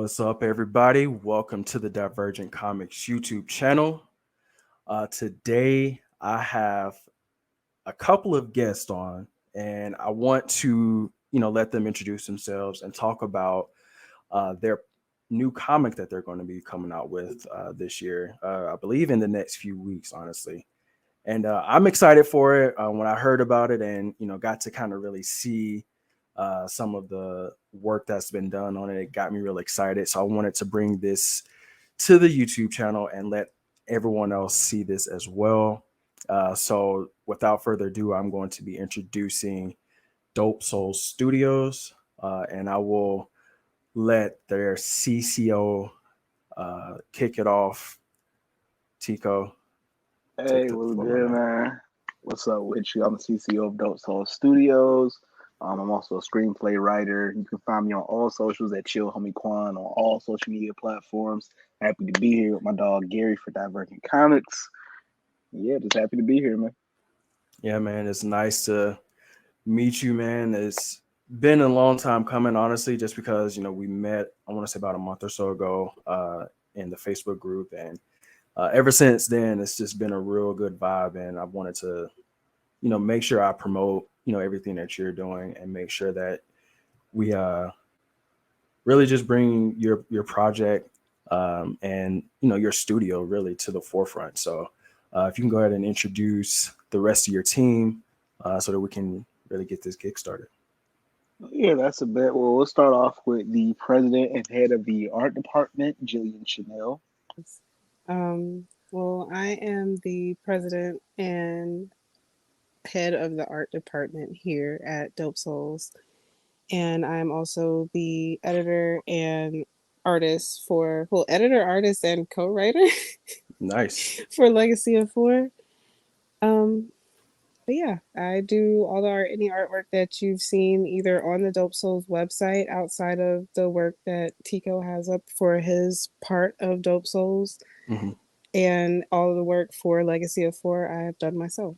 What's up, everybody? Welcome to the Divergent Comics YouTube channel. Today, I have a couple of guests on, and I want to, let them introduce themselves and talk about their new comic that they're going to be coming out with this year. I believe in the next few weeks, honestly. And I'm excited for it. When I heard about it and got to kind of really see some of the work that's been done on it, it got me really excited. So I wanted to bring this to the YouTube channel and let everyone else see this as well. So without further ado, I'm going to be introducing Dope Soulz Studios, and I will let their CCO kick it off. Tico. Hey, what's good, man? What's up with you? I'm the CCO of Dope Soulz Studios. I'm also a screenplay writer. You can find me on all socials at Chill Homie Quan on all social media platforms. Happy to be here with my dog Gary for Divergent Comics. Yeah, just happy to be here, man. Yeah, man, it's nice to meet you, man. It's been a long time coming, honestly, just because, we met, I want to say about a month or so ago in the Facebook group. And ever since then, it's just been a real good vibe. And I wanted to, make sure I promote, everything that you're doing and make sure that we really just bring your project and, your studio really to the forefront. So if you can go ahead and introduce the rest of your team so that we can really get this gig started. Yeah, that's a bit. Well, we'll start off with the president and head of the art department, Jillian Chanel. Well, I am the president and head of the art department here at Dope Soulz, and I'm also the editor and artist editor, artist, and co-writer. Nice. For Legacy of Four. But yeah, I do all the art, any artwork that you've seen either on the Dope Soulz website outside of the work that Tico has up for his part of Dope Soulz, and all of the work for Legacy of Four I have done myself.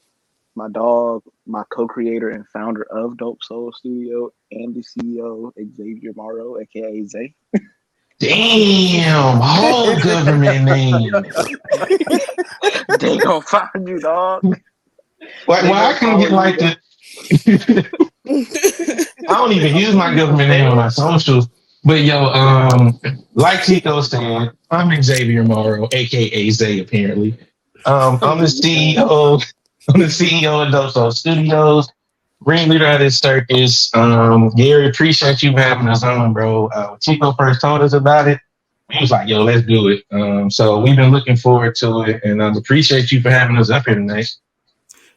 My dog, my co-creator and founder of Dope Soulz Studio, and the CEO, Xavier Morrow, aka Zay. Damn, whole government name. They gonna find you, dog. Why I can't get like the I don't even use my government name on my socials. But like Tico said, I'm Xavier Morrow, aka Zay, apparently. I'm the CEO. I'm the CEO of Dope Soulz Studios, ringleader of this circus. Gary, appreciate you having us on, bro. When Tico first told us about it, he was like, yo, let's do it. So we've been looking forward to it, and appreciate you for having us up here tonight.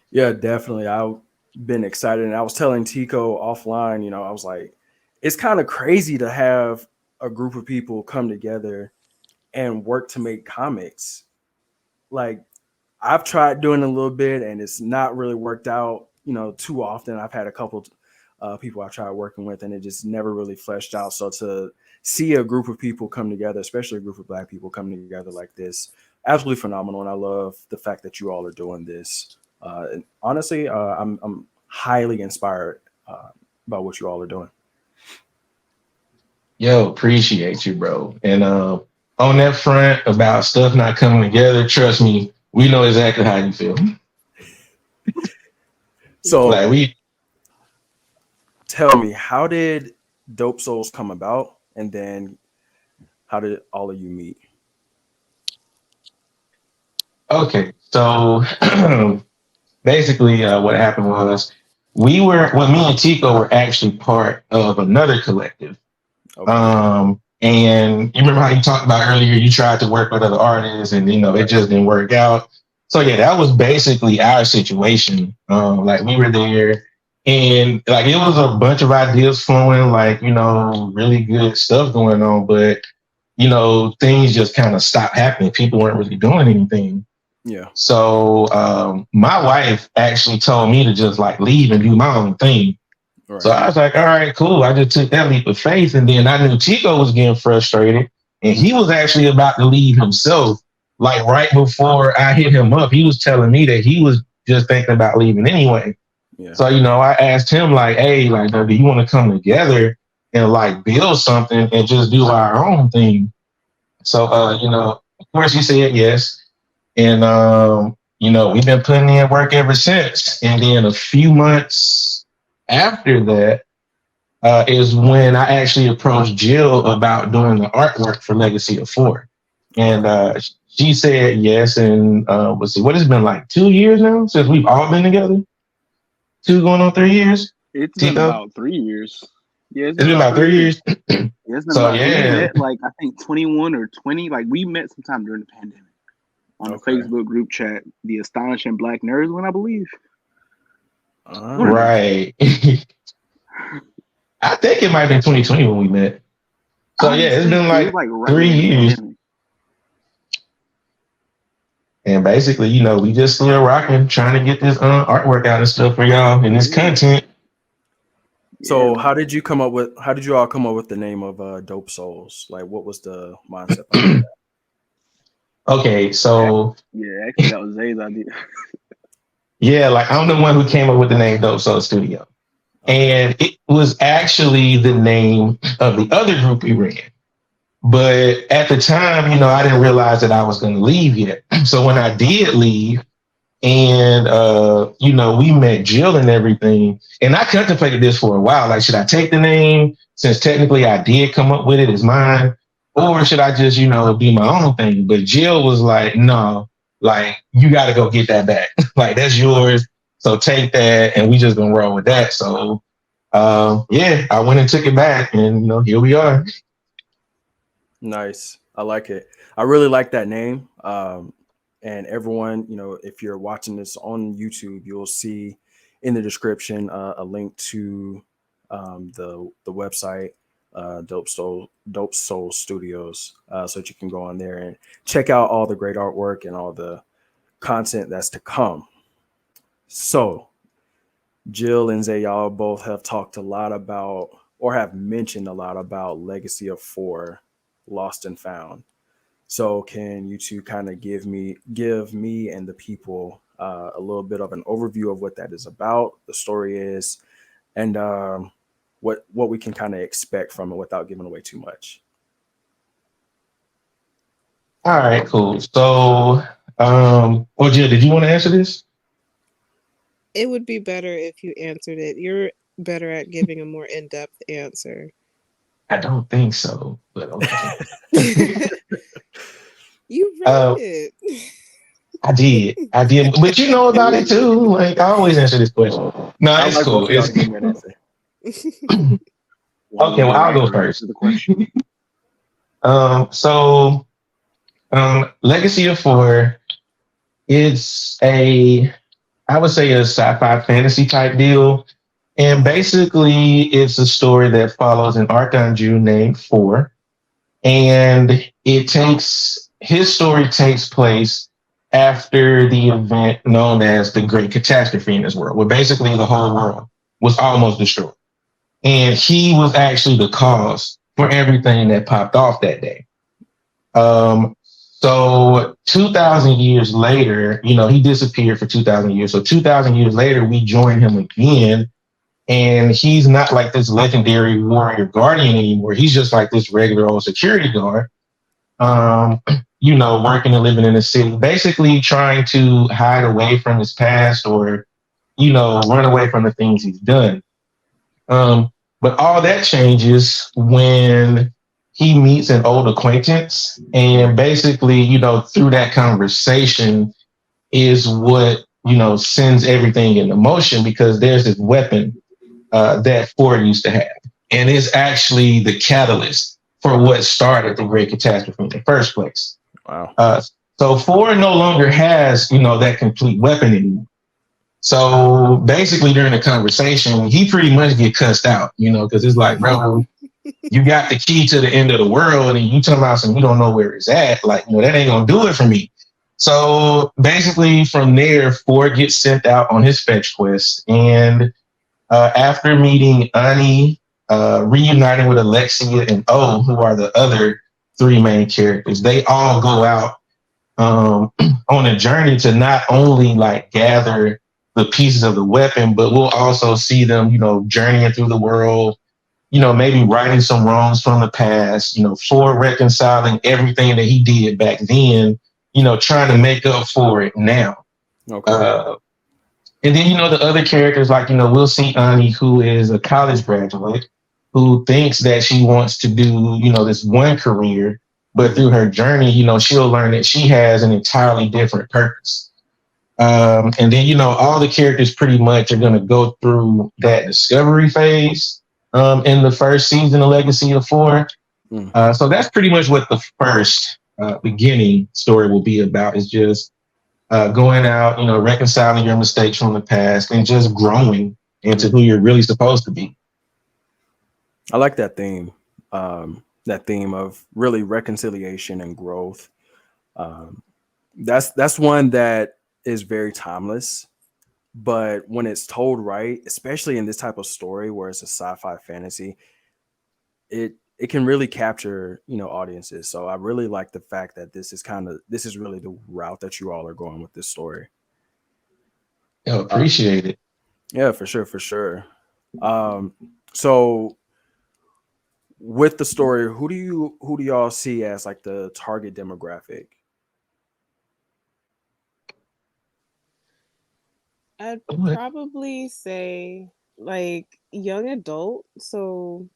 Yeah, definitely. I've been excited, and I was telling Tico offline, I was like, it's kind of crazy to have a group of people come together and work to make comics. Like, I've tried doing a little bit and it's not really worked out, too often. I've had a couple people I tried working with and it just never really fleshed out. So to see a group of people come together, especially a group of Black people coming together like this, absolutely phenomenal. And I love the fact that you all are doing this. And honestly, I'm highly inspired by what you all are doing. Yo, appreciate you, bro. And on that front about stuff not coming together, trust me, we know exactly how you feel. So tell me, how did Dope Soulz come about? And then how did all of you meet? Okay, so basically what happened was me and Tico were actually part of another collective. Okay. And you remember how you talked about earlier, you tried to work with other artists and, it just didn't work out. So, yeah, that was basically our situation. Like, we were there and, like, it was a bunch of ideas flowing, like, really good stuff going on. But, things just kind of stopped happening. People weren't really doing anything. Yeah. So my wife actually told me to just, like, leave and do my own thing. Right. So I was like, all right, cool. I just took that leap of faith. And then I knew Tico was getting frustrated. And he was actually about to leave himself. Like right before I hit him up, he was telling me that he was just thinking about leaving anyway. Yeah. So, I asked him like, hey, like, do you want to come together and like build something and just do our own thing. So, you know, of course he said yes. And, you know, we've been putting in work ever since. And then a few months after that is when I actually approached Jill about doing the artwork for Legacy of Four. And she said yes. And let's see, what has it been like 2 years now since we've all been together? 2 going on 3 years? It's Tico? been about 3 years. Yeah, It's been about 3 years. Yeah, it's been So, about, we yeah. met like I think 21 or 20. Like we met sometime during the pandemic on the Facebook group chat, the Astonishing Black Nerds one, I believe. Right. I think it might have been 2020 when we met. So yeah, it's been like right 3 in the years. pandemic. And basically, you know, we just still rocking, trying to get this artwork out and stuff for y'all and this content. So how did you all come up with the name of Dope Soulz? Like, what was the mindset behind that? Okay, so Yeah, actually that was Zay's idea. yeah, like I'm the one who came up with the name Dope Soulz Studio. And it was actually the name of the other group we ran. But at the time, you know, I didn't realize that I was going to leave yet. So when I did leave and, you know, we met Jill and everything, and I contemplated this for a while. Like, should I take the name since technically I did come up with it as mine? Or should I just, you know, be my own thing? But Jill was like, no, like, you got to go get that back. Like, that's yours. So take that, and we just gonna roll with that. So, yeah, I went and took it back, and you know, here we are. Nice, I like it. I really like that name. And everyone, you know, if you're watching this on YouTube, you'll see in the description a link to the website Dope Soulz Studios, so that you can go on there and check out all the great artwork and all the content that's to come. So, Jill and Zay, y'all both have talked a lot about, or have mentioned a lot about Legacy of Four, Lost and Found. So, can you two kind of give me and the people a little bit of an overview of what that is about, the story is, and what we can kind of expect from it without giving away too much? All right, cool. So, Jill, did you want to answer this? It would be better if you answered it. You're better at giving a more in-depth answer. I don't think so, but okay. You read it. I did, but you know about it too. Like, I always answer this question. No, it's cool. Okay, well, I'll go first. So, Legacy of Four, it's I would say a sci-fi fantasy type deal. And basically, it's a story that follows an Archangel named Four. And his story takes place after the event known as the Great Catastrophe in this world, where basically the whole world was almost destroyed. And he was actually the cause for everything that popped off that day. So 2,000 years later, you know, he disappeared for 2,000 years. So 2,000 years later, we join him again. And he's not like this legendary warrior guardian anymore. He's just like this regular old security guard, you know, working and living in the city, basically trying to hide away from his past or, you know, run away from the things he's done. But all that changes when he meets an old acquaintance, and basically, you know, through that conversation is what, you know, sends everything into motion, because there's this weapon that Ford used to have. And it's actually the catalyst for what started the Great Catastrophe in the first place. Wow. So Ford no longer has, you know, that complete weapon anymore. So basically during the conversation, he pretty much get cussed out, you know, because it's like, bro, you got the key to the end of the world and you talking about something you don't know where it's at. Like, you know, that ain't going to do it for me. So basically from there, Ford gets sent out on his fetch quest. And after meeting Ani, reuniting with Alexia and O, who are the other three main characters, they all go out on a journey to not only like gather the pieces of the weapon, but we'll also see them, you know, journeying through the world, maybe righting some wrongs from the past, for reconciling everything that he did back then, trying to make up for it now. Okay. And then, the other characters, like, we'll see Ani, who is a college graduate, who thinks that she wants to do, this one career, but through her journey, she'll learn that she has an entirely different purpose. And then, all the characters pretty much are going to go through that discovery phase in the first season of Legacy of Four. So that's pretty much what the first beginning story will be about, is just going out, reconciling your mistakes from the past and just growing into who you're really supposed to be. I like that theme. That theme of really reconciliation and growth. That's one that is very timeless, but when it's told right, especially in this type of story where it's a sci-fi fantasy, it can really capture, audiences. So I really like the fact that this is really the route that you all are going with this story. Yeah, appreciate it. Yeah, for sure. So with the story, who do y'all see as like the target demographic? I'd probably say like young adult. So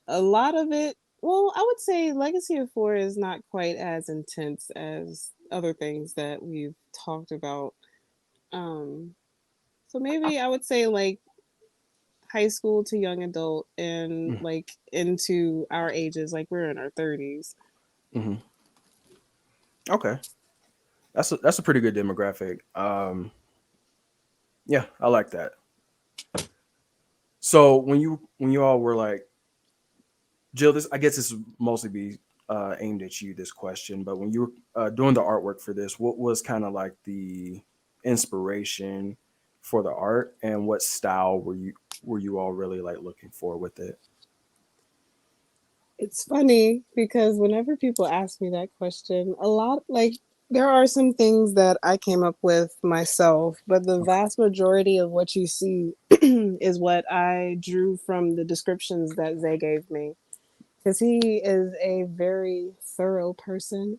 a lot of it, well, I would say Legacy of Four is not quite as intense as other things that we've talked about. So maybe I would say like high school to young adult and like into our ages, like we're in our 30s. Mm-hmm. Okay. That's a pretty good demographic. Yeah, I like that. So when you all were like, Jill, I guess this would mostly be aimed at you, this question, but when you were doing the artwork for this, what was kind of like the inspiration for the art, and what style were you all really like looking for with it? It's funny because whenever people ask me that question, a lot, like, there are some things that I came up with myself, but the vast majority of what you see is what I drew from the descriptions that Zay gave me. Because he is a very thorough person.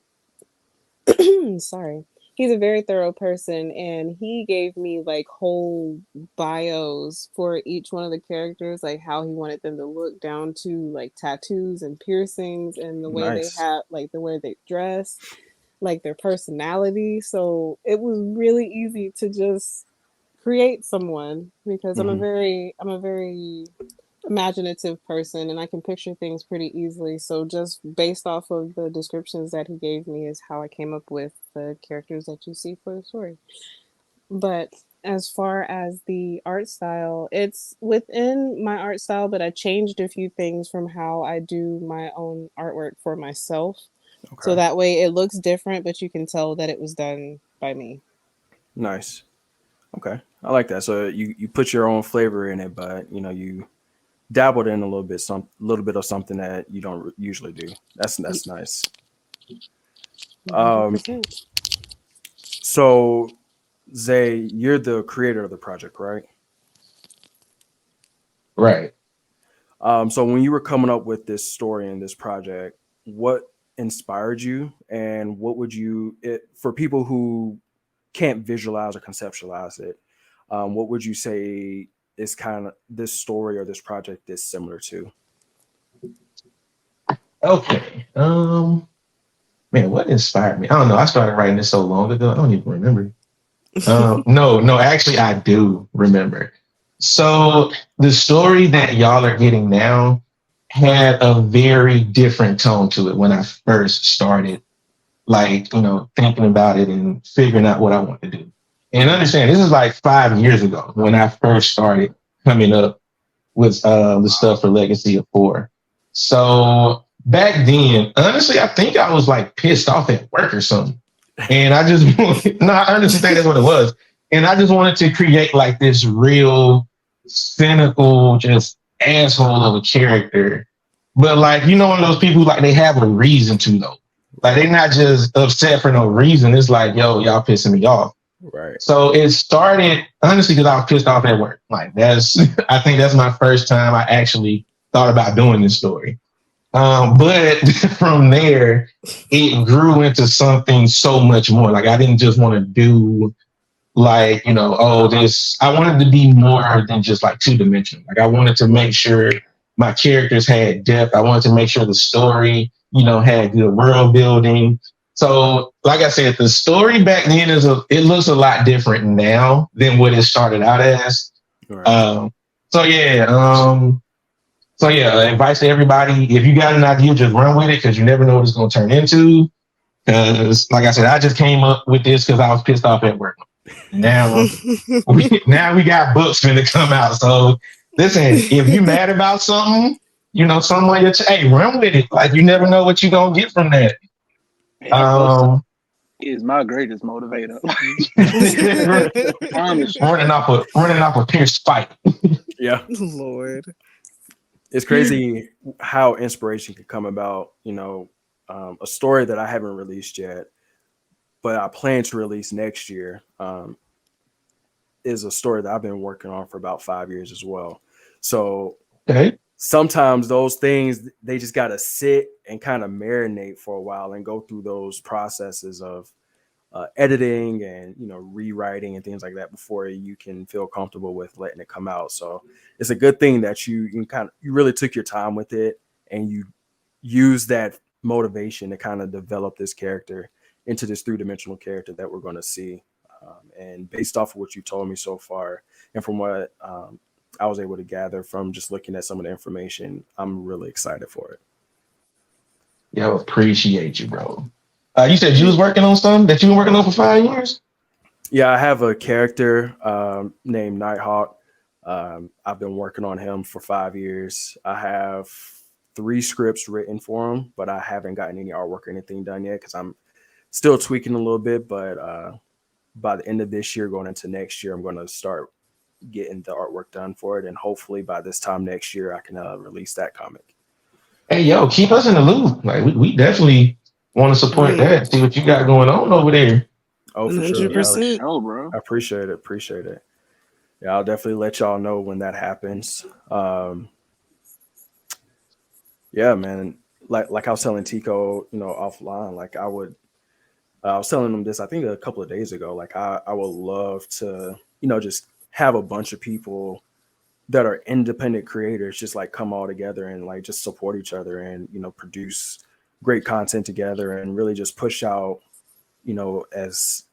Sorry. He's a very thorough person, and he gave me like whole bios for each one of the characters, like how he wanted them to look, down to like tattoos and piercings and the way they have, like the way they dress, like their personality. So it was really easy to just create someone because I'm a very imaginative person, and I can picture things pretty easily. So just based off of the descriptions that he gave me is how I came up with the characters that you see for the story. But as far as the art style, it's within my art style, but I changed a few things from how I do my own artwork for myself. Okay. So that way it looks different, but you can tell that it was done by me. Nice. Okay. I like that. So you put your own flavor in it, but you dabbled in a little bit of something that you don't usually do. That's nice. 100%. So Zay, you're the creator of the project, right? Right. So when you were coming up with this story and this project, what inspired you, and what would for people who can't visualize or conceptualize it, what would you say is kind of this story or this project is similar to? Okay. Man, what inspired me? I don't know. I started writing this so long ago. I don't even remember. No, actually I do remember. So the story that y'all are getting now had a very different tone to it when I first started, like, thinking about it and figuring out what I want to do. And understand, this is like 5 years ago when I first started coming up with the stuff for Legacy of Four. So back then, honestly, I think I was like pissed off at work or something. And I just, I understand that's what it was. And I just wanted to create like this real cynical, just asshole of a character. But like, one of those people like they have a reason to though. Like they're not just upset for no reason. It's like, yo, y'all pissing me off. Right. So it started honestly because I was pissed off at work. Like I think that's my first time I actually thought about doing this story. But from there, it grew into something so much more. Like I didn't just want to do like, I wanted to be more than just like 2-dimensional. Like I wanted to make sure my characters had depth. I wanted to make sure the story, had good world building. So like I said, the story back then it looks a lot different now than what it started out as. Right. Advice to everybody, if you got an idea, just run with it because you never know what it's going to turn into. Because like I said, I just came up with this because I was pissed off at work. Now we got books finna come out. So listen, if you mad about something, something on your hey, run with it. Like you never know what you're gonna get from that. Is my greatest motivator. running off a pure spite. Yeah. Lord. It's crazy how inspiration can come about, a story that I haven't released yet, but I plan to release next year, is a story that I've been working on for about 5 years as well. So sometimes those things, they just got to sit and kind of marinate for a while and go through those processes of editing and, rewriting and things like that before you can feel comfortable with letting it come out. So it's a good thing that you really took your time with it and you use that motivation to kind of develop this character into this 3-dimensional character that we're going to see. And based off of what you told me so far, and from what I was able to gather from just looking at some of the information, I'm really excited for it. Yeah, I appreciate you, bro. You said you was working on something that you've been working on for 5 years? Yeah, I have a character named Nighthawk. I've been working on him for 5 years. I have 3 scripts written for him, but I haven't gotten any artwork or anything done yet because I'm still tweaking a little bit. But by the end of this year, going into next year, I'm going to start getting the artwork done for it. And hopefully by this time next year, I can release that comic. Hey, yo, keep us in the loop. Like we definitely want to support that. See what you got going on over there. Oh, for 100%. Sure, bro. I appreciate it. Yeah, I'll definitely let y'all know when that happens. Yeah, man. Like I was telling Tico, offline, like I was telling him this, I think a couple of days ago, like I would love to, just have a bunch of people that are independent creators just like come all together and like just support each other and, produce great content together and really just push out, as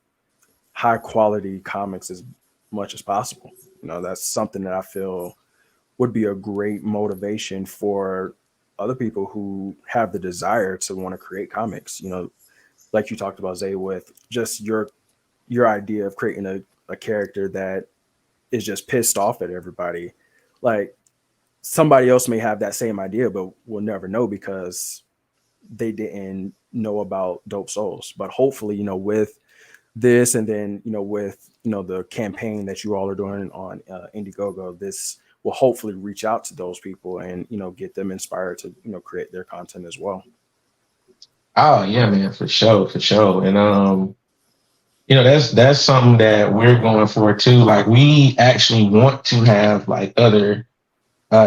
high quality comics as much as possible. That's something that I feel would be a great motivation for other people who have the desire to want to create comics, like you talked about, Zay, with just your idea of creating a character that is just pissed off at everybody. Like somebody else may have that same idea, but we'll never know because they didn't know about Dope Soulz. But hopefully, with this and then, with, the campaign that you all are doing on Indiegogo, this will hopefully reach out to those people and, get them inspired to, create their content as well. Oh yeah, man, for sure. And that's something that we're going for too. Like we actually want to have like other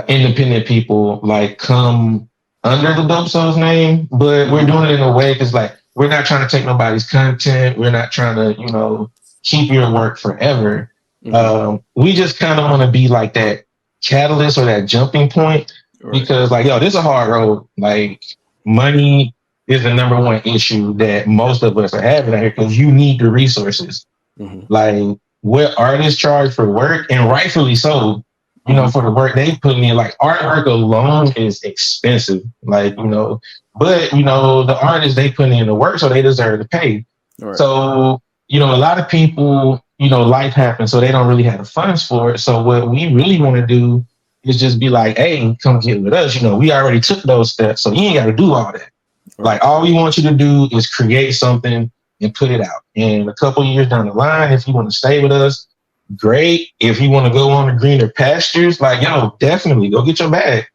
independent people like come under the Dope Soulz name, but we're doing it in a way because like we're not trying to take nobody's content. We're not trying to, keep your work forever. Mm-hmm. We just kind of want to be like that catalyst or that jumping point because like, this is a hard road. Like money is the number one issue that most of us are having out here because you need the resources. Mm-hmm. Like what artists charge for work, and rightfully so, for the work they put in, like artwork alone is expensive. Like, but the artists, they put in the work, so they deserve to pay. Right. So, a lot of people, life happens, so they don't really have the funds for it. So what we really want to do is just be like, hey, come get with us. We already took those steps, so you ain't got to do all that. Like all we want you to do is create something and put it out. And a couple years down the line, if you want to stay with us, great. If you want to go on the greener pastures, like, definitely go get your bag.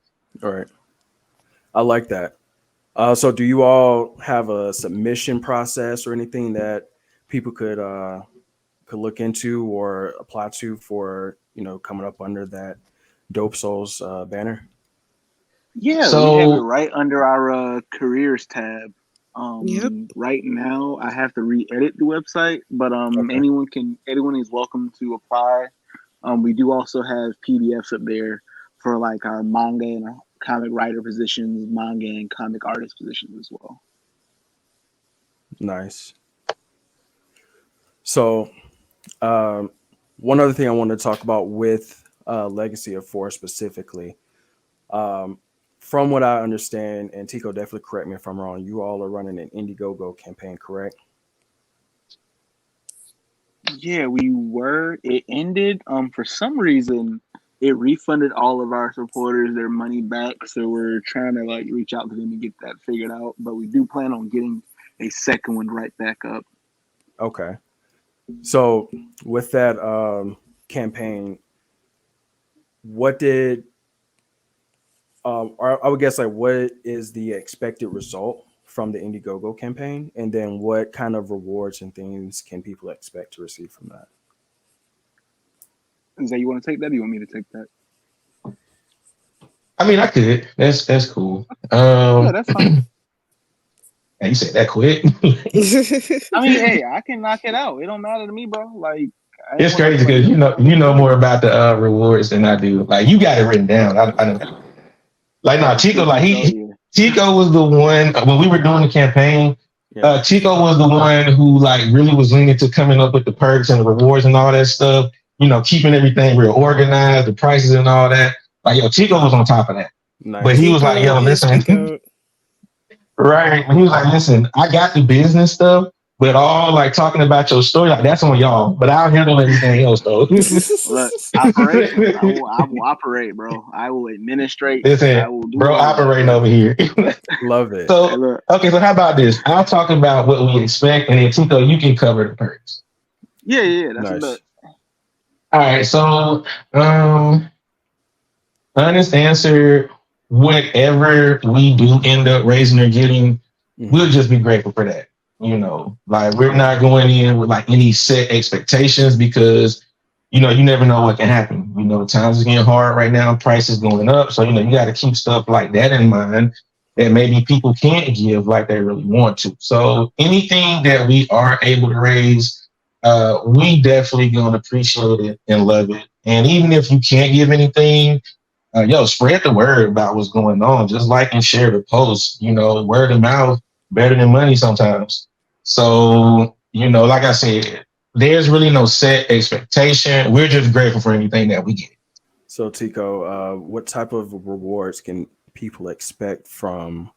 All right. I like that. So do you all have a submission process or anything that people could look into or apply to for, coming up under that Dope Soulz banner? Yeah, we have it right under our careers tab. Right now, I have to re-edit the website, but anyone is welcome to apply. We do also have PDFs up there for like our manga and our comic writer positions, manga and comic artist positions as well. Nice. So, one other thing I wanted to talk about with Legacy of Four specifically, from what I understand, and Tico, definitely correct me if I'm wrong, you all are running an Indiegogo campaign, correct? Yeah, we were. It ended. For some reason, it refunded all of our supporters their money back. So we're trying to like reach out to them and get that figured out. But we do plan on getting a second one right back up. Okay. So with that campaign, what did I would guess like what is the expected result from the Indiegogo campaign, and then what kind of rewards and things can people expect to receive from that? Zay, you want to take that? Or you want me to take that? I mean, I could. That's cool. Yeah, that's fine. You said that quick. I mean, hey, I can knock it out. It don't matter to me, bro. Like, it's crazy because you know more about the rewards than I do. Like, you got it written down. I don't. Like, no, Tico. Like Tico was the one when we were doing the campaign. Yeah. Tico was the one who like really was leaning to coming up with the perks and the rewards and all that stuff. You know, keeping everything real organized, the prices and all that. Like, yo, Tico was on top of that. Nice. But he was like, yo, listen. Right. He was like, listen, I got the business stuff, but all like talking about your story, like that's on y'all. But I'll handle everything else though. Look, operate. I will operate, bro. I will administrate. Listen, I will do bro, operating over here. Love it. So okay, so how about this? I'll talk about what we expect, and then Tico, you can cover the perks. Yeah, that's nice. All right, so honest answer. Whatever we do end up raising or getting, we'll just be grateful for that. You know, like we're not going in with like any set expectations because, you know, you never know what can happen. You know, times is getting hard right now, prices going up. So, you know, you got to keep stuff like that in mind that maybe people can't give like they really want to. So anything that we are able to raise, we definitely going to appreciate it and love it. And even if you can't give anything, spread the word about what's going on. Just like and share the post. You know, word of mouth better than money sometimes. So, you know, like I said, there's really no set expectation. We're just grateful for anything that we get. So, Tico, what type of rewards can people expect from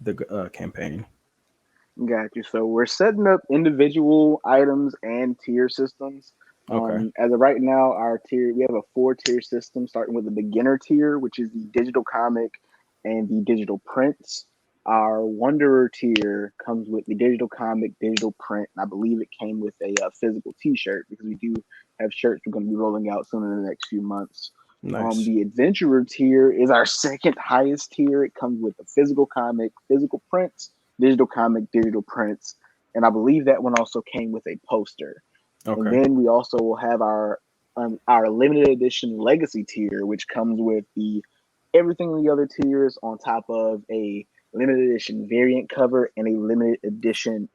the campaign? Got you. So we're setting up individual items and tier systems. Okay. As of right now, our tier, we have a 4-tier system, starting with the beginner tier, which is the digital comic and the digital prints. Our Wanderer tier comes with the digital comic, digital print, and I believe it came with a physical T-shirt because we do have shirts we're going to be rolling out soon in the next few months. Nice. The Adventurer tier is our second highest tier. It comes with the physical comic, physical prints, digital comic, digital prints, and I believe that one also came with a poster. Okay. And then we also will have our limited edition legacy tier, which comes with everything in the other tiers on top of a limited edition variant cover and a limited edition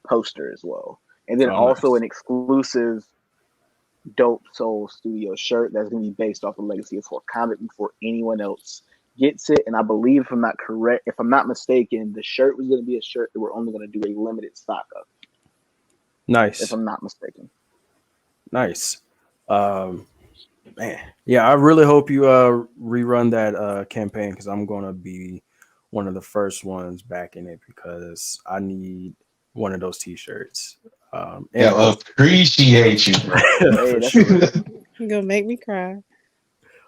poster as well. And then also an exclusive Dope Soulz Studio shirt that's going to be based off the Legacy of Four comic before anyone else gets it. And I believe, if I'm not mistaken, the shirt was going to be a shirt that we're only going to do a limited stock of. Nice. If I'm not mistaken. Nice. Man. Yeah, I really hope you rerun that campaign because I'm going to be one of the first ones back in it because I need one of those T-shirts. Appreciate you. For sure. You're going to make me cry.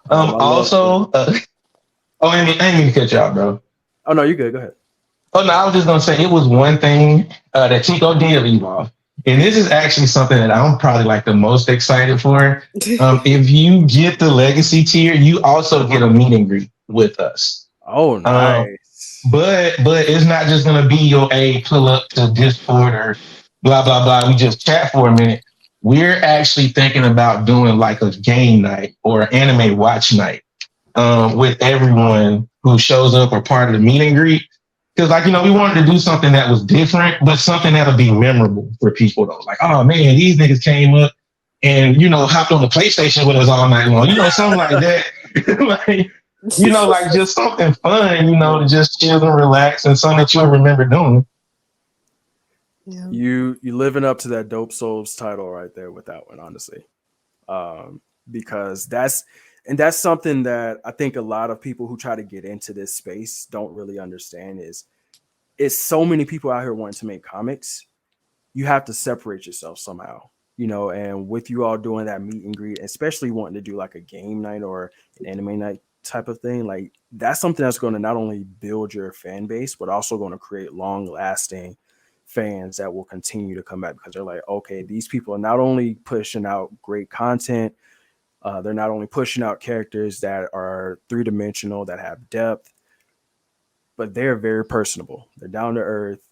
Also, I didn't mean to cut you out, bro. Oh, no, you're good. Go ahead. Oh, no, I was just going to say it was one thing that Tico did leave off. And this is actually something that I'm probably like the most excited for. If you get the legacy tier, you also get a meet and greet with us. Oh, nice. But it's not just going to be your pull up to Discord or blah, blah, blah. We just chat for a minute. We're actually thinking about doing like a game night or anime watch night. with everyone who shows up or part of the meet and greet. Because, like, we wanted to do something that was different, but something that'll be memorable for people, though. Like, oh, man, these niggas came up and, hopped on the PlayStation with us all night long. Something like that. Like, like just something fun, to just chill and relax and something that you'll remember doing. Yeah. You living up to that Dope Soulz title right there with that one, honestly. Because that's something that I think a lot of people who try to get into this space don't really understand is so many people out here wanting to make comics. You have to separate yourself somehow, and with you all doing that meet and greet, especially wanting to do like a game night or an anime night type of thing, like that's something that's going to not only build your fan base, but also going to create long lasting fans that will continue to come back because they're like, okay, these people are not only pushing out great content, they're not only pushing out characters that are three-dimensional, that have depth, but they're very personable. They're down to earth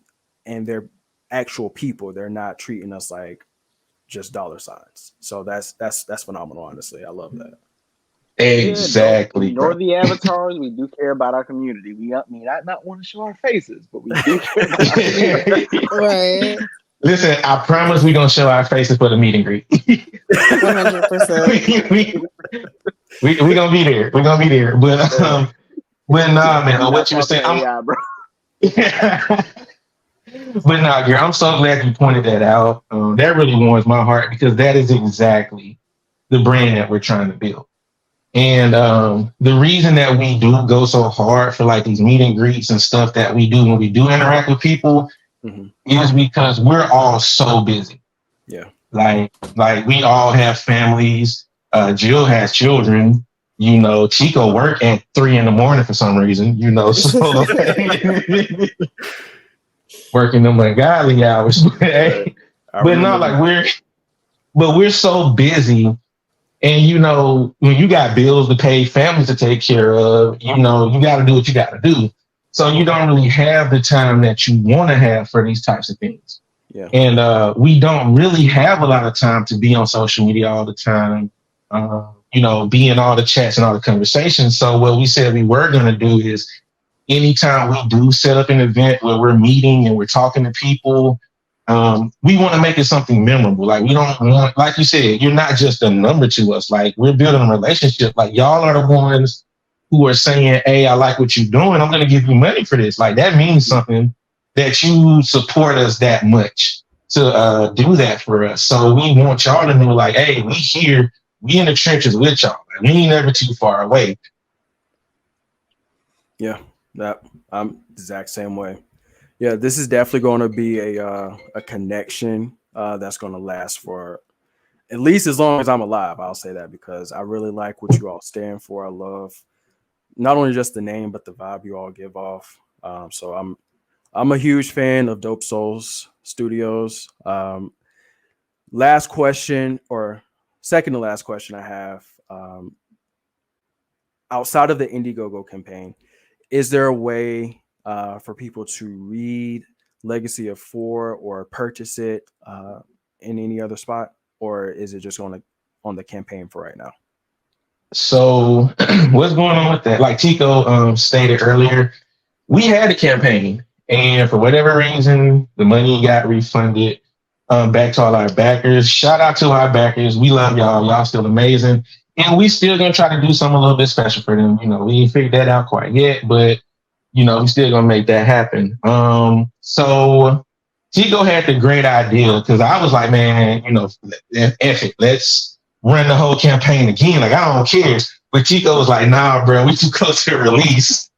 and they're actual people. They're not treating us like just dollar signs. So that's phenomenal. Honestly, I love that. Exactly. Ignore the avatars. We do care about our community. We not want to show our faces, but we do care about our community. Right. Listen, I promise we're gonna show our faces for the meet and greet. 100%. we gonna be there. We're gonna be there. But nah, man, what you were saying, bro. But nah, girl, I'm so glad you pointed that out. That really warms my heart because that is exactly the brand that we're trying to build. And the reason that we do go so hard for like these meet and greets and stuff that we do when we do interact with people is because we're all so busy. Yeah. Like we all have families. Jill has children. Tico work at 3 a.m. for some reason. So working them ungodly hours. But no, like we're so busy. And, when you got bills to pay, families to take care of, you got to do what you got to do. So you don't really have the time that you want to have for these types of things. Yeah. And we don't really have a lot of time to be on social media all the time, be in all the chats and all the conversations. So what we said we were going to do is anytime we do set up an event where we're meeting and we're talking to people, we want to make it something memorable. Like we don't want, like you said, you're not just a number to us. Like we're building a relationship. Like y'all are the ones who are saying, hey, I like what you're doing. I'm going to give you money for this. Like that means something that you support us that much to do that for us. So we want y'all to know like, hey, we here, we in the trenches with y'all. Like, we ain't never too far away. Yeah, I'm the exact same way. Yeah, this is definitely going to be a connection that's going to last for at least as long as I'm alive. I'll say that because I really like what you all stand for. I love not only just the name, but the vibe you all give off. So I'm a huge fan of Dope Soulz Studios. Last question, or second to last question I have, outside of the Indiegogo campaign, is there a way for people to read Legacy of 4 or purchase it in any other spot, or is it just on the campaign for right now? So what's going on with that? Like Tico stated earlier, we had a campaign, and for whatever reason, the money got refunded back to all our backers. Shout out to our backers. We love y'all. Y'all still amazing. And we still gonna try to do something a little bit special for them. We ain't figured that out quite yet, but we still gonna make that happen. So Tico had the great idea because I was like, man, F it, let's run the whole campaign again. Like, I don't care. But Tico was like, nah, bro, we too close to release.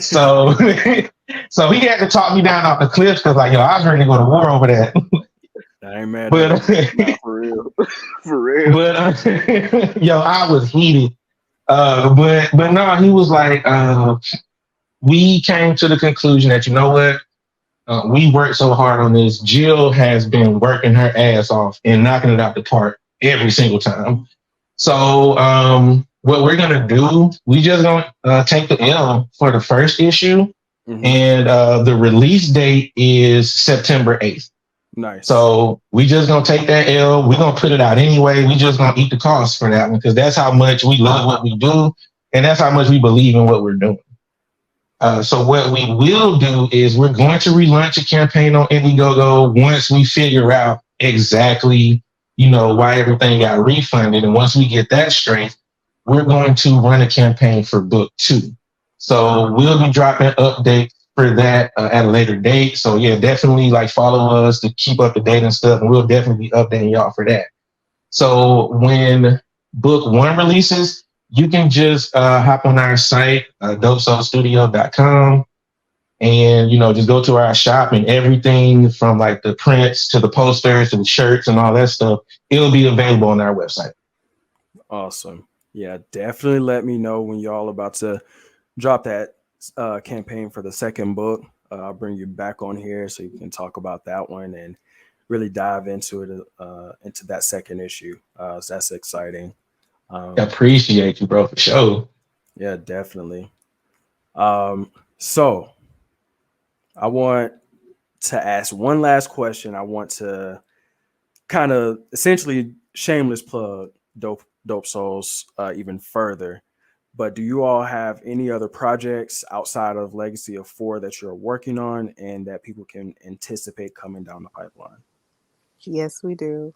So he had to talk me down off the cliff because like, I was ready to go to war over that. I ain't mad. But for real. For real. But I was heated. But no, he was like, we came to the conclusion that, you know what? We worked so hard on this. Jill has been working her ass off and knocking it out the park every single time. So what we're going to do, we just going to take the L for the first issue. Mm-hmm. And the release date is September 8th. Nice. So we just going to take that L. We're going to put it out anyway. We just going to eat the cost for that one because that's how much we love what we do. And that's how much we believe in what we're doing. So what we will do is we're going to relaunch a campaign on Indiegogo once we figure out exactly, why everything got refunded. And once we get that straight, we're going to run a campaign for book 2. So we'll be dropping updates for that at a later date. So yeah, definitely follow us to keep up to date and stuff. And we'll definitely be updating y'all for that. So when book 1 releases, you can just hop on our site, dopesoulstudio.com, and just go to our shop, and everything from the prints to the posters to the shirts and all that stuff, it'll be available on our website. Awesome. Yeah, definitely let me know when y'all about to drop that campaign for the second book. I'll bring you back on here so you can talk about that one and really dive into it, into that second issue. So that's exciting. Appreciate you, bro, for sure. Yeah, definitely. So I want to ask one last question. I want to kind of essentially shameless plug Dope Soulz even further. But do you all have any other projects outside of Legacy of 4 that you're working on and that people can anticipate coming down the pipeline? Yes, we do.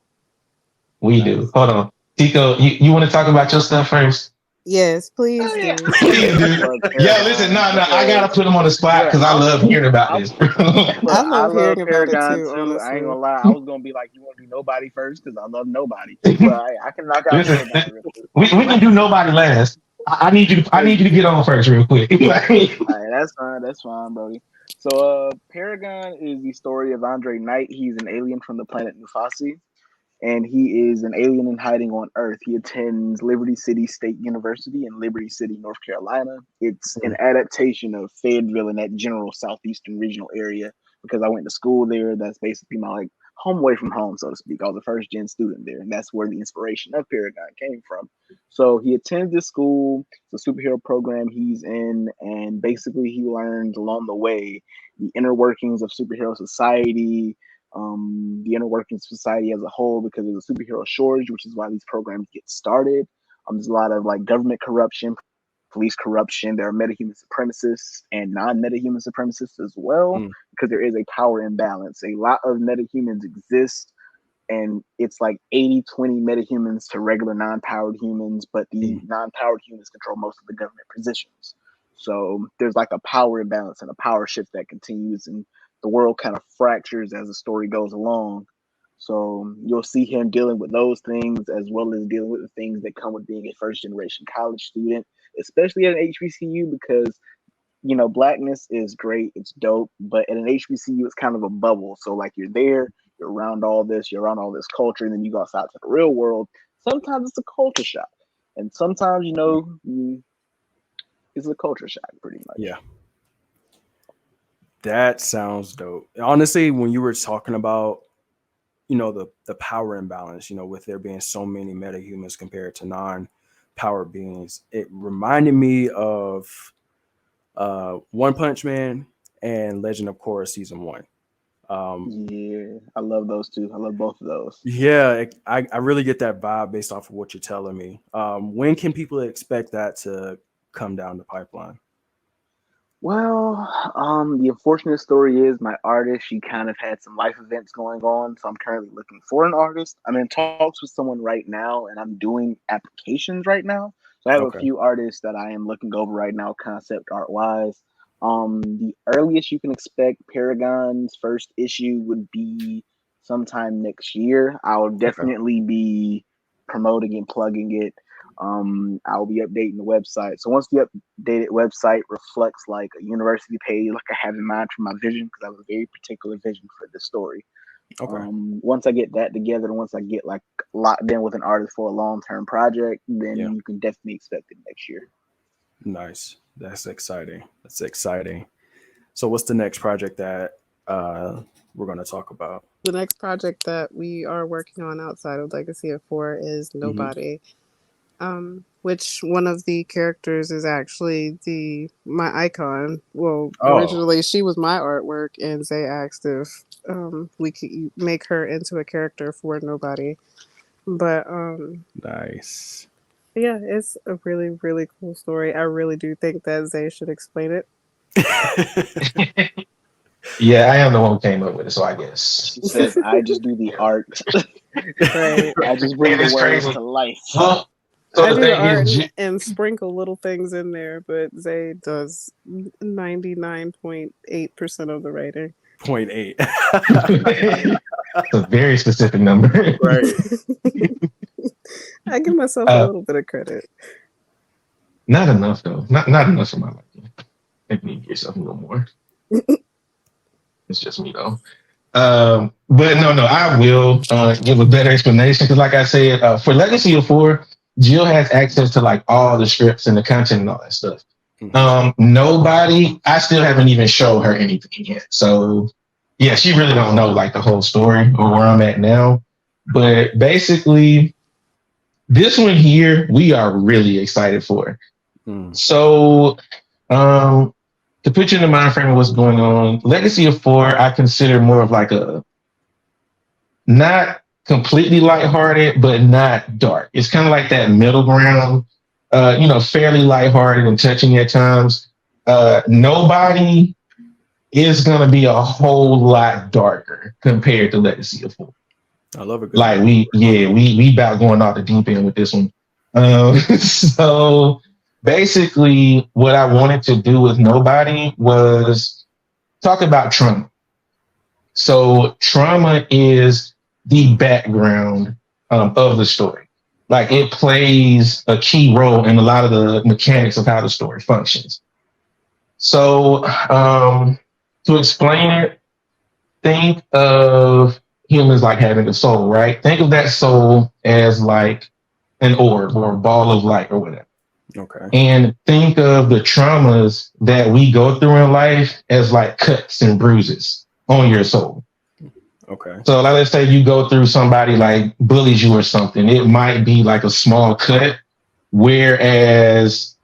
We do. Hold on. Tico, you want to talk about your stuff first? Yes, please do. Please do. Yeah, listen, no, I gotta put him on the spot because I love hearing about this. I love hearing about it too. Honestly, I ain't gonna lie. I was gonna be like, you want to do Nobody first because I love Nobody, but I can knock out Paragon real quick. We can do Nobody last. I need you to get on first real quick. All right, that's fine, Brody. So, Paragon is the story of Andre Knight. He's an alien from the planet Nufasi, and he is an alien in hiding on Earth. He attends Liberty City State University in Liberty City, North Carolina. It's an adaptation of Fayetteville in that general southeastern regional area because I went to school there. That's basically my home away from home, so to speak. I was a first gen student there, and that's where the inspiration of Paragon came from. So he attends this school, it's a superhero program he's in, and basically he learns along the way the inner workings of superhero society, the inner workings of society as a whole, because there's a superhero shortage, which is why these programs get started. There's a lot of government corruption, police corruption. There are metahuman supremacists and non-metahuman supremacists as well, because there is a power imbalance. A lot of metahumans exist, and it's 80-20 metahumans to regular non-powered humans, but the non-powered humans control most of the government positions. So there's a power imbalance and a power shift that continues, and the world kind of fractures as the story goes along. So you'll see him dealing with those things as well as dealing with the things that come with being a first generation college student, especially at an HBCU, because blackness is great, it's dope, but at an HBCU it's kind of a bubble. So you're there, you're around all this culture, and then you go outside to the real world. Sometimes it's a culture shock, and sometimes it's a culture shock, pretty much. Yeah. That sounds dope. Honestly, when you were talking about, the power imbalance, with there being so many metahumans compared to non-power beings, it reminded me of One Punch Man and Legend of Korra season 1. Yeah, I love those two. I love both of those. Yeah, I really get that vibe based off of what you're telling me. When can people expect that to come down the pipeline? Well, the unfortunate story is my artist, she kind of had some life events going on, so I'm currently looking for an artist. I'm in talks with someone right now, and I'm doing applications right now. So I have a few artists that I am looking over right now, concept art wise. The earliest you can expect Paragon's first issue would be sometime next year. I'll definitely be promoting and plugging it. I'll be updating the website. So once the updated website reflects a university page, I have in mind for my vision, because I have a very particular vision for the story. Once I get that together, and once I get locked in with an artist for a long-term project, then you can definitely expect it next year. Nice. That's exciting. So what's the next project that we're going to talk about? The next project that we are working on outside of Legacy of 4 is Nobody. Which one of the characters is actually my icon. Well, originally she was my artwork, and Zay asked if we could make her into a character for Nobody. But nice. Yeah, it's a really, really cool story. I really do think that Zay should explain it. Yeah, I am the one who came up with it, so I guess. She says, "I just do the art. Right. I just bring And the it's words crazy. to life." Well, so I the do the thing art is, and sprinkle little things in there, but Zay does 99.8% of the writing. 0.8. it's a very specific number. Right. I give myself a little bit of credit. Not enough though. Not enough for my liking. I think you need to give yourself a little more. It's just me though. But no, I will give a better explanation because, like I said, for Legacy of Four, Jill has access to like all the scripts and the content and all that stuff. Nobody, I still haven't even showed her anything yet. So yeah, she really don't know like the whole story or where I'm at now. But basically, this one here, we are really excited for. So, to put you in the mind frame of what's going on, Legacy of Four, I consider more of like a not completely lighthearted, but not dark. It's kind of like that middle ground, fairly lighthearted and touching at times. Nobody is going to be a whole lot darker compared to Legacy of Four. I love it. Like we about going off the deep end with this one. So basically, what I wanted to do with Nobody was talk about trauma. So trauma is the background of the story. Like it plays a key role in a lot of the mechanics of how the story functions. So to explain it, think of humans like having a soul, right? Think of that soul as like an orb or a ball of light or whatever. Okay. And think of the traumas that we go through in life as like cuts and bruises on your soul. Okay. So like, let's say you go through somebody like bullies you or something. It might be like a small cut, whereas,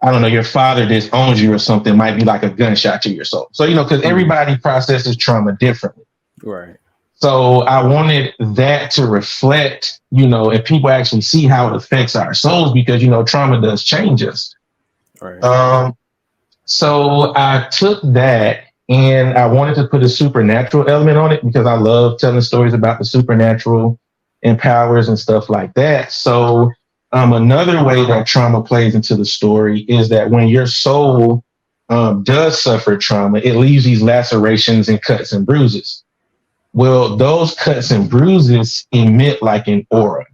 I don't know, your father disowns you or something might be like a gunshot to your soul. So, because everybody processes trauma differently. Right. So I wanted that to reflect, and people actually see how it affects our souls because, trauma does change us. Right. So I took that and I wanted to put a supernatural element on it because I love telling stories about the supernatural and powers and stuff like that. So another way that trauma plays into the story is that when your soul does suffer trauma, it leaves these lacerations and cuts and bruises. Well, those cuts and bruises emit like an aura.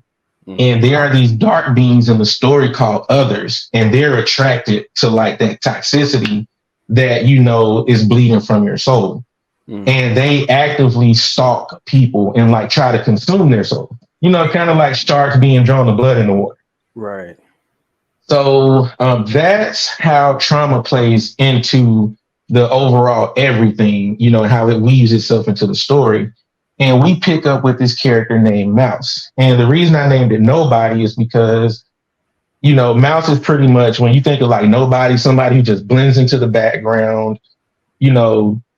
And there are these dark beings in the story called others, and they're attracted to like that toxicity that, is bleeding from your soul. And they actively stalk people and like try to consume their soul, kind of like sharks being drawn to blood in the water. Right. So that's how trauma plays into the overall everything, and how it weaves itself into the story. And we pick up with this character named Mouse. And the reason I named it Nobody is because, Mouse is pretty much, when you think of like nobody, somebody who just blends into the background,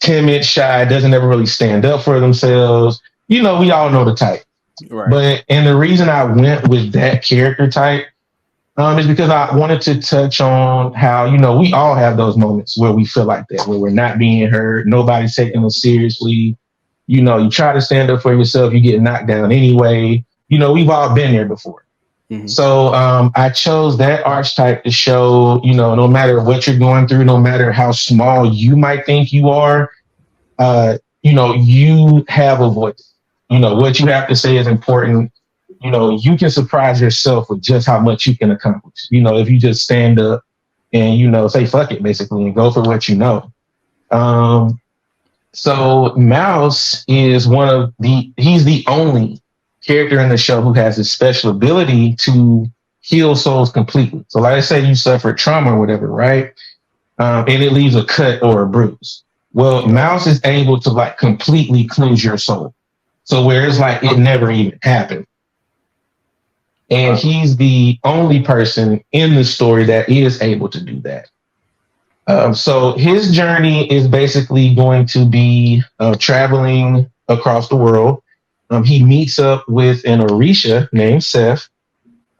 timid, shy, doesn't ever really stand up for themselves. We all know the type. Right. And the reason I went with that character type is because I wanted to touch on how, we all have those moments where we feel like that, where we're not being heard, nobody's taking us seriously. You try to stand up for yourself, you get knocked down anyway. We've all been there before. So I chose that archetype to show, no matter what you're going through, no matter how small you might think you are, you have a voice. What you have to say is important. You can surprise yourself with just how much you can accomplish. If you just stand up and, say fuck it, basically, and go for what you know. So Mouse is he's the only character in the show who has a special ability to heal souls completely. So like I say, you suffer trauma or whatever, right? And it leaves a cut or a bruise. Well, Mouse is able to like completely cleanse your soul. So where it's like it never even happened. And he's the only person in the story that is able to do that. So his journey is basically going to be traveling across the world. He meets up with an Orisha named Seth,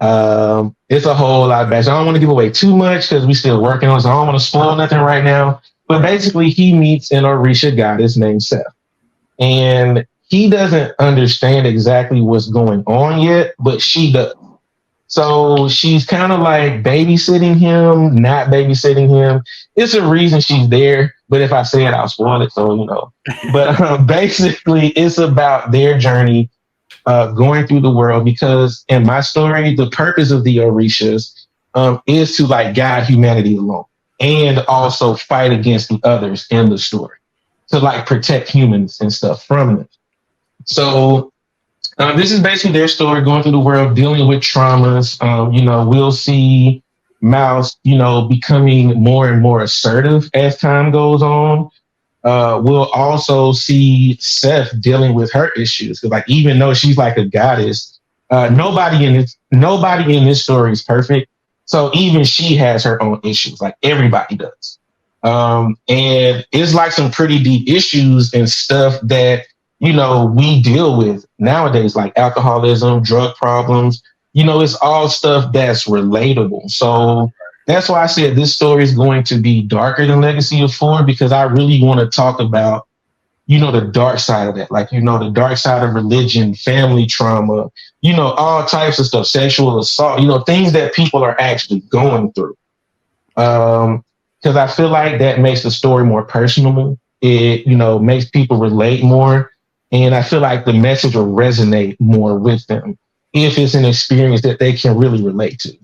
It's a whole lot of bad. So I don't want to give away too much because we're still working on it. So I don't want to spoil nothing right now. But basically, he meets an Orisha goddess named Seth. And he doesn't understand exactly what's going on yet, but she does. So she's kind of like babysitting him, not babysitting him. It's a reason she's there, but if I say it, I'll spoil it. So, you know, but basically, it's about their journey going through the world because in my story, the purpose of the Orishas is to like guide humanity along and also fight against the others in the story to like protect humans and stuff from them. So this is basically their story going through the world, dealing with traumas. You know, we'll see Mouse, you know, becoming more and more assertive as time goes on. We'll also see Seth dealing with her issues because, like, even though she's like a goddess, nobody in this story is perfect. So even she has her own issues, like everybody does. And it's like some pretty deep issues and stuff that you know, we deal with nowadays, like alcoholism, drug problems. You know, it's all stuff that's relatable. So that's why I said this story is going to be darker than Legacy of Four, because I really want to talk about, you know, the dark side of that. Like, you know, the dark side of religion, family trauma, you know, all types of stuff, sexual assault, you know, things that people are actually going through. Because I feel like that makes the story more personal. It, you know, makes people relate more. And I feel like the message will resonate more with them if it's an experience that they can really relate to.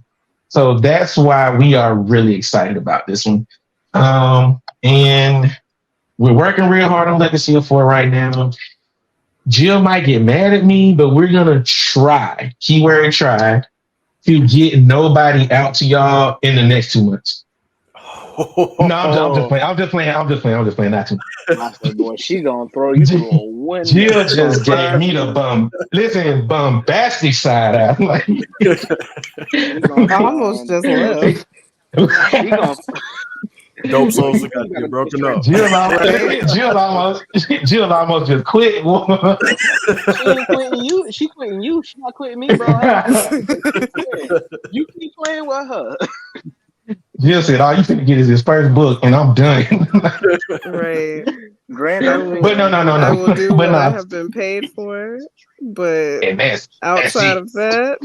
So that's why we are really excited about this one. And we're working real hard on Legacy of Four right now. Jill might get mad at me, but we're going to try, keyword try, to get nobody out to y'all in the next 2 months. No, I'm just playing. I'm just playing. Not too. I said, boy, she gonna throw you through a window. Jill just gave me the bombastic side out. Like, I almost just left. She gonna. Dope Soulz got to get broken up. Jill almost just quit. She ain't quitting you. She quitting you. She not quitting me, bro. You keep playing with her. Jill said, "All you finna get is his first book, and I'm done." Right. But no. I will do what I have been paid for, but outside of that,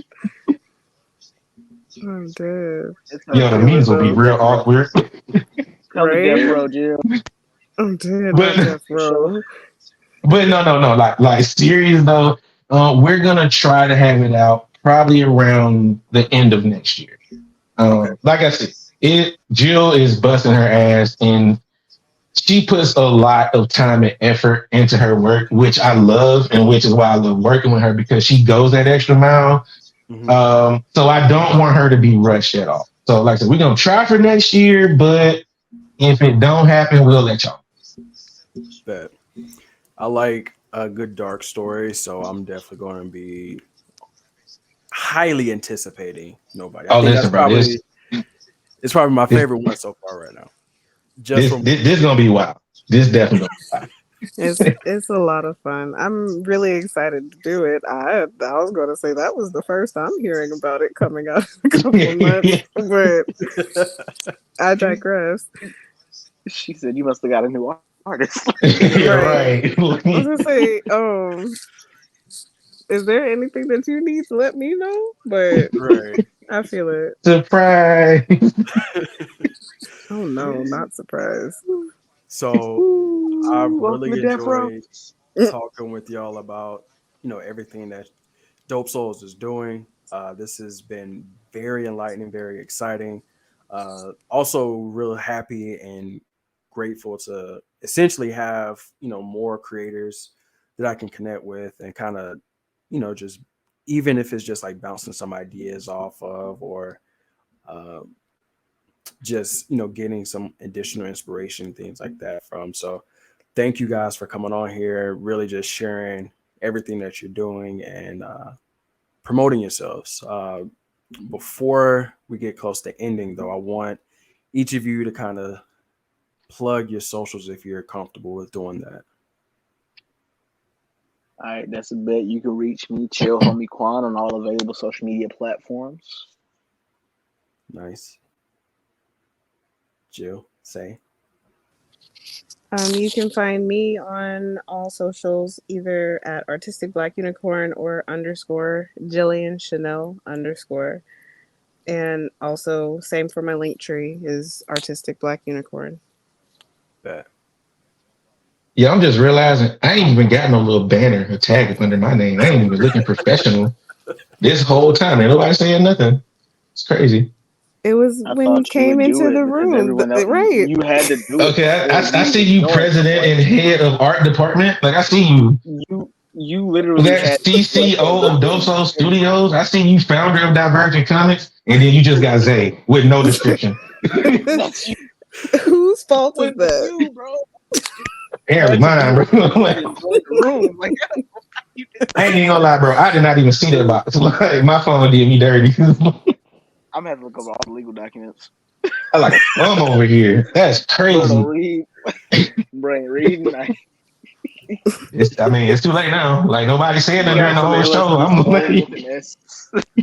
I'm dead. Yo, the meetings will be real awkward. Come to death row, Jill. I'm dead. Death row. But no. Like serious though. We're gonna try to have it out probably around the end of next year. Like I said, Jill is busting her ass, and she puts a lot of time and effort into her work, which I love, and which is why I love working with her, because she goes that extra mile. Mm-hmm. So I don't want her to be rushed at all. So like I said, we're gonna try for next year, but if it don't happen, we'll let y'all. Bet. I like a good dark story, so I'm definitely going to be highly anticipating Nobody. I think that's probably it's probably my favorite one so far right now. This is gonna be wild. This definitely gonna be wild. It's a lot of fun. I'm really excited to do it. I was going to say that was the first I'm hearing about it coming out in a couple of months, but I digress. She said, "You must have got a new artist." Right. I was gonna say, is there anything that you need to let me know? But right. I feel it. Surprise. Oh no, not surprised. So I really enjoyed talking with y'all about, you know, everything that Dope Soulz is doing. This has been very enlightening, very exciting. Also real happy and grateful to essentially have, you know, more creators that I can connect with and kind of, you know, just even if it's just like bouncing some ideas off of, or just, you know, getting some additional inspiration, things like that from. So thank you guys for coming on here, really just sharing everything that you're doing and promoting yourselves. Before we get close to ending though, I want each of you to kind of plug your socials if you're comfortable with doing that. All right, that's a bet. You can reach me, Chill Homie Quan, on all available social media platforms. Nice. Jill, say. You can find me on all socials either at Artistic Black Unicorn or _ Jillian Chanel _. And also, same for my link tree is Artistic Black Unicorn. Bet. Yeah, I'm just realizing I ain't even got no little banner or tag under my name. I ain't even looking professional this whole time. Ain't nobody saying nothing. It's crazy. It was when you came into the room, right? You had to do it. Okay, I see you, president and head of art department. Like I see you. You literally had CCO of Dope Soulz Studios. I see you, founder of Divergent Comics, and then you just got Zay with no description. Whose fault is that? You, bro. Apparently mine, bro. I ain't even gonna lie, bro. I did not even see that box. Like, my phone did me dirty. I'm gonna have to look over all the legal documents. I like I'm over here. That's crazy. Reading. It's too late now. Like nobody said that during the whole show. I'm like,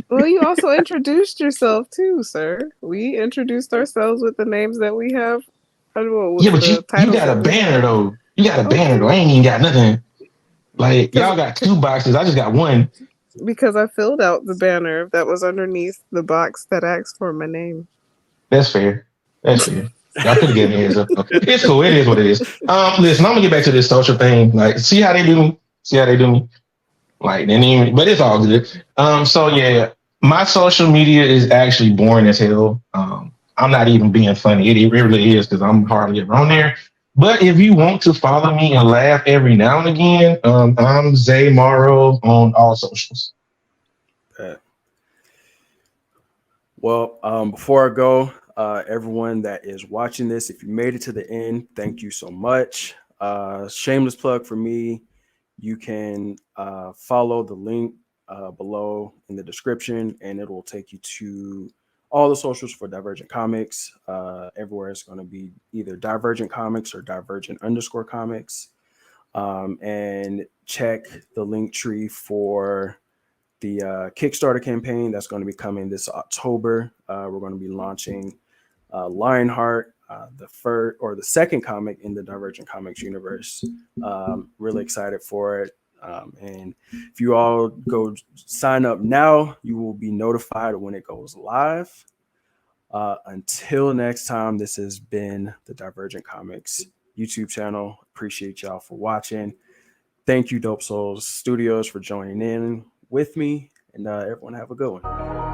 well, you also introduced yourself too, sir. We introduced ourselves with the names that we have. Yeah, but you got a banner though. You got a banner though. I ain't even got nothing. Like y'all got 2 boxes. I just got 1. Because I filled out the banner that was underneath the box that asked for my name. That's fair. That's fair. Y'all could have given me a heads up. Okay. It's cool. It is what it is. Listen, I'm gonna get back to this social thing. Like, see how they do me. Like, but it's all good. So yeah, my social media is actually boring as hell. I'm not even being funny. It really is because I'm hardly ever on there. But if you want to follow me and laugh every now and again, I'm Zay Morrow on all socials. Well, before I go, everyone that is watching this, if you made it to the end, thank you so much. Shameless plug for me. You can follow the link below in the description, and it will take you to all the socials for Divergent Comics. Everywhere it's going to be either Divergent Comics or Divergent _comics. And check the link tree for the Kickstarter campaign that's going to be coming this October. We're going to be launching Lionheart, the second comic in the Divergent Comics universe. Really excited for it. And if you all go sign up now, you will be notified when it goes live. Until next time, this has been the Divergent Comics YouTube channel. Appreciate y'all for watching. Thank you, Dope Soulz Studios, for joining in with me, and everyone have a good one.